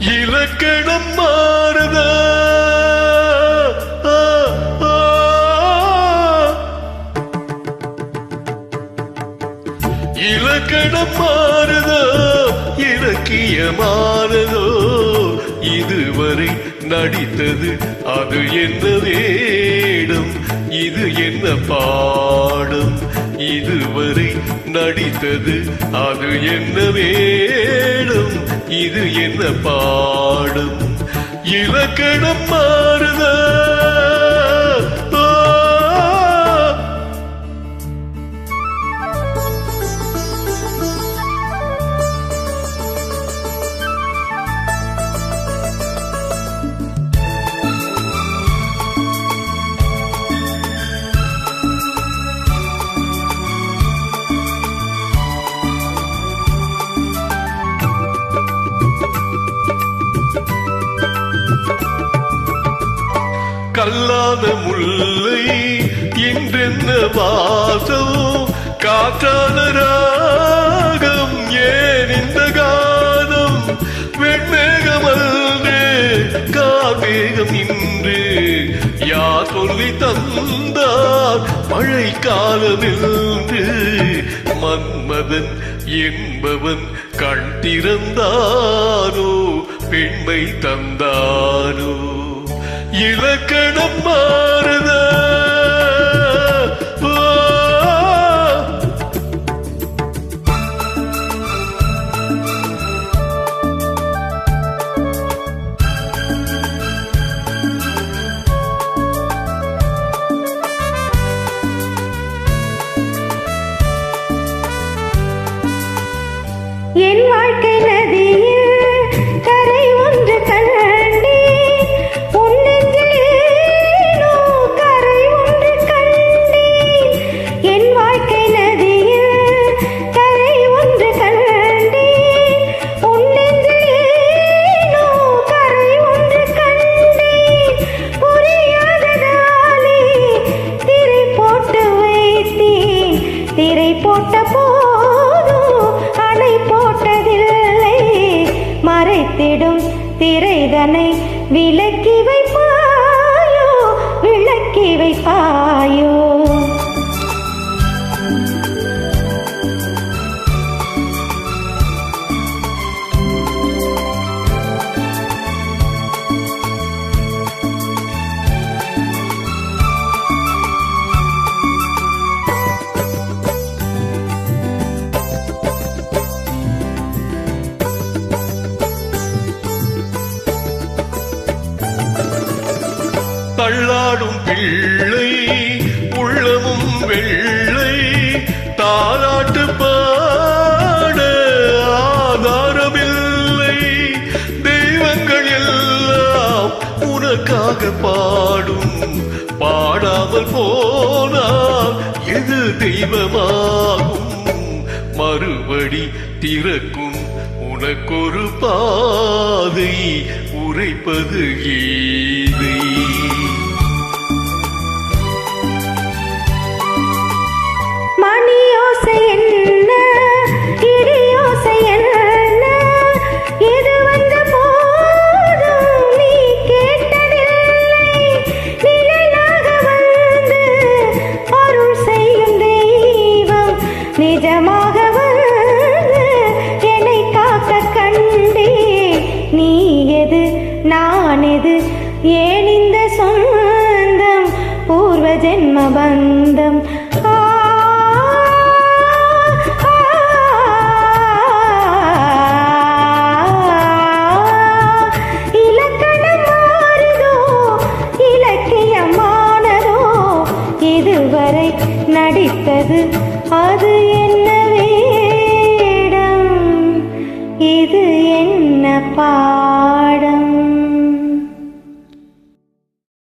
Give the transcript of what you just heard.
இலக்கணம் மாறுதா இலக்கணம் மாறுதோ இலக்கியமானதோ இதுவரை நடித்தது அது என்ன வேடம் இது என்ன பாடம் இதுவரை நடித்தது அது என்ன வேடம் இது என்ன பாடம் இலக்கணம் மாறுதோ கல்லாத முல்லை இன்றென்ன வாசம் காற்றான ராகம் ஏன் இந்த காலம் வெண்மேகமல்லே கார்மேகம் இன்று யார் சொல்லி தந்தார் மழை காலமென்று மன்மதன் என்பவன் கண் திறந்தானோ பெண்மை தந்தானோ இலக்கணம் மாறுதா என் வாழ்க்கை நதியில் கரை ஒன்று கண்டே உன் நெஞ்சில் ஏனோ கரை ஒன்று கண்டேன் என் வாழ்க்கை நதியில் கரை ஒன்று கண்டேன் உன் நெஞ்சில் ஏனோ கரை ஒன்று கண்டேன் புரியாததாலே திரை போட்டு வைத்தேன் திரை போட்ட மறைத்திடும் திரைதனை விலக்கி வைப்பாயோ விளக்கி வைப்பாயோ தள்ளாடும் பிள்ளை உள்ளமும் வெள்ளை தாலாட்டு பாட ஆதாரமில்லை தெய்வங்கள் எல்லாம் உனக்காக பாடும் பாடாமல் போனால் எது தெய்வமாகும் மறுபடி திறக்கும் உனக்கொரு பாதை உரைப்பது கீதை மணியோசை என்ன இடியோசை என்ன இது வந்த போதும் நீ கேட்டதில்லை நிழலாக வந்து அருள் செய்யும் தெய்வம் நிஜமாக வந்து என்னை காக்க கண்டே நீ எது நான் எது ஏன் இந்த சொந்தம் பூர்வ ஜென்ம பந்தம் இலக்கணம் மாறுதோ இலக்கியமானதோ இதுவரை நடித்தது அது என்ன வேடம் இது என்ன